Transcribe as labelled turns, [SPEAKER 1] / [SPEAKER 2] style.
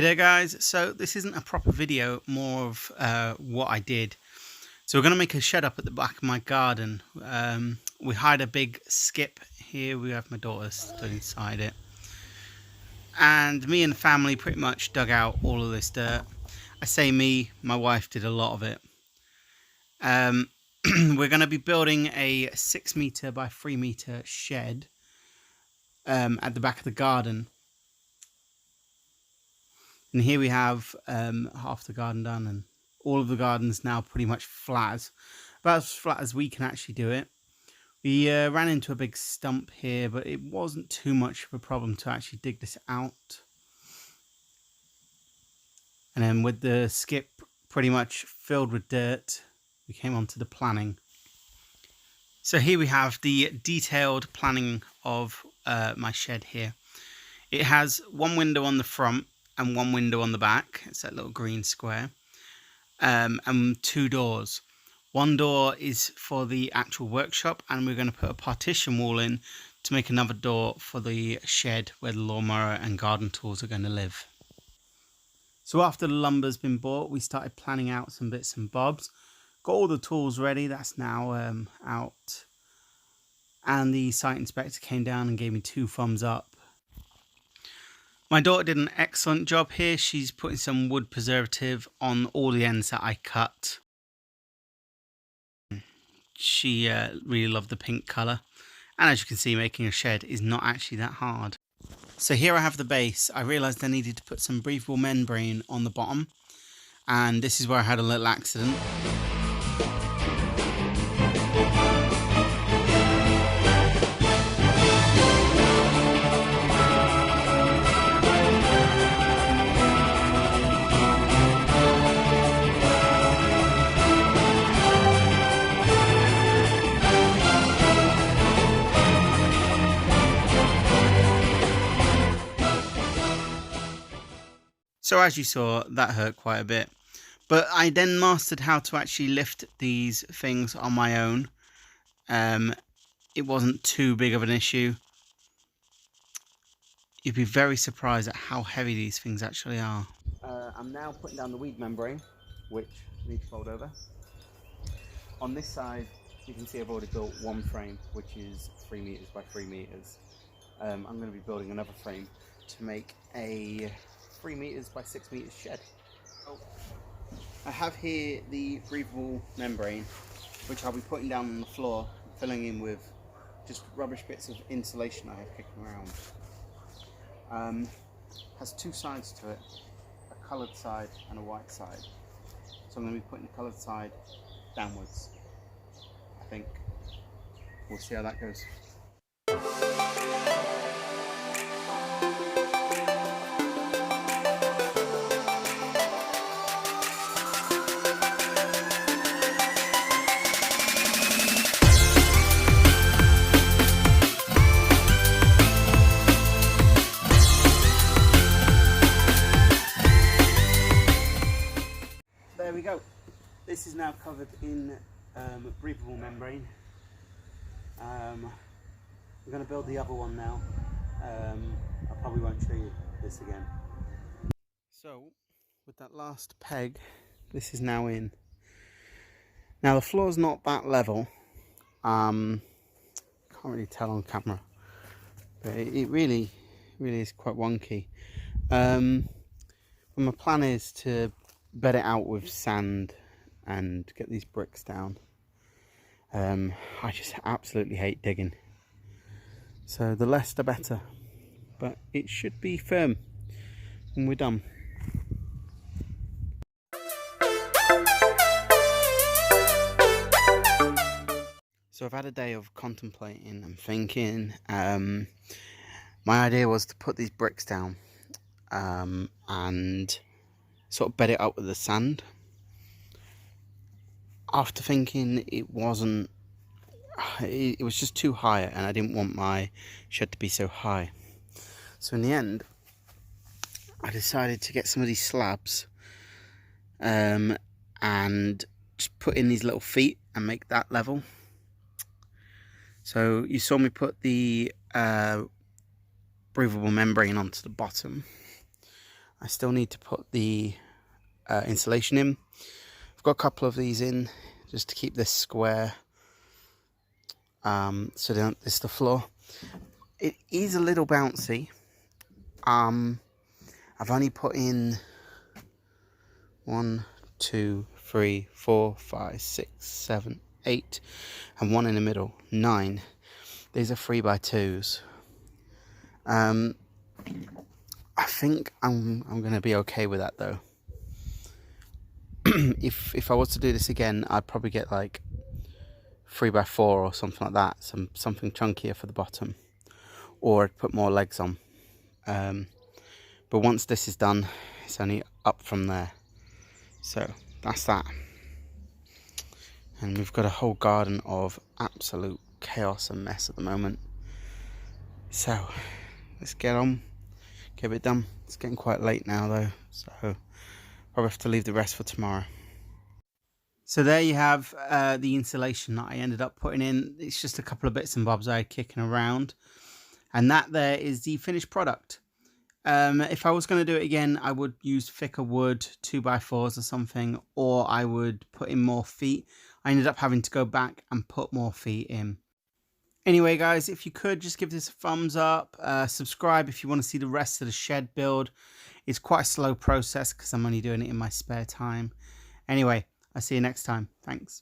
[SPEAKER 1] Hey there guys, so this isn't a proper video, more of what I did. So we're going to make a shed up at the back of my garden. We hired a big skip here, we have my daughter stood inside it. And me and the family pretty much dug out all of this dirt. I say me, my wife did a lot of it. We're going to be building a 6 meter by 3 meter shed at the back of the garden. And here we have half the garden done, and all of the garden's now pretty much flat, about as flat as we can actually do it. We ran into a big stump here, but it wasn't too much of a problem to actually dig this out. And then with the skip pretty much filled with dirt, we came on to the planning. So here we have the detailed planning of my shed here. It has one window on the front and one window on the back. It's that little green square, and 2 doors. One door is for the actual workshop, and we're going to put a partition wall in to make another door for the shed where the lawnmower and garden tools are going to live. So after the lumber's been bought, we started planning out some bits and bobs. Got all the tools ready, that's now out. And the site inspector came down and gave me 2 thumbs up. My daughter did an excellent job here. She's putting some wood preservative on all the ends that I cut. She really loved the pink colour. And as you can see, making a shed is not actually that hard. So here I have the base. I realised I needed to put some breathable membrane on the bottom. And this is where I had a little accident. So as you saw, that hurt quite a bit. But I then mastered how to actually lift these things on my own. It wasn't too big of an issue. You'd be very surprised at how heavy these things actually are. I'm now putting down the weed membrane, which I need to fold over. On this side, you can see I've already built one frame, which is 3 meters by 3 meters. I'm going to be building another frame to make a 3 meters by 6 meters shed. I have here the breathable membrane, which I'll be putting down on the floor, filling in with just rubbish bits of insulation I have kicking around. Has 2 sides to it, a coloured side and a white side. So I'm going to be putting the coloured side downwards. I think we'll see how that goes. There we go. This is now covered in breathable membrane. I'm going to build the other one now. I probably won't show you this again. So with that last peg, this is now in. Now the floor's not that level. Can't really tell on camera, but it really is quite wonky. But my plan is to bed it out with sand and get these bricks down. I just absolutely hate digging, so the less the better, but it should be firm when we're done. So I've had a day of contemplating and thinking. My idea was to put these bricks down and sort of bed it up with the sand. After thinking, it was just too high, and I didn't want my shed to be so high. So in the end, I decided to get some of these slabs and just put in these little feet and make that level. So you saw me put the breathable membrane onto the bottom. I still need to put the insulation in. I've got a couple of these in just to keep this square, so they don't miss the floor. It is a little bouncy. I've only put in 1, 2, 3, 4, 5, 6, 7, 8, and one in the middle, 9. These are 3x2s. I think I'm gonna be okay with that though. If I was to do this again, I'd probably get like 3x4 or something like that, something chunkier for the bottom, or I'd put more legs on. But once this is done, it's only up from there. So that's that. And we've got a whole garden of absolute chaos and mess at the moment. So let's get on, get it done. It's getting quite late now though, so probably have to leave the rest for tomorrow. So there you have the insulation that I ended up putting in. It's just a couple of bits and bobs I had kicking around. And that there is the finished product. If I was going to do it again, I would use thicker wood, 2x4s or something, or I would put in more feet. I ended up having to go back and put more feet in. Anyway, guys, if you could just give this a thumbs up, subscribe if you want to see the rest of the shed build. It's quite a slow process because I'm only doing it in my spare time. Anyway, I'll see you next time. Thanks.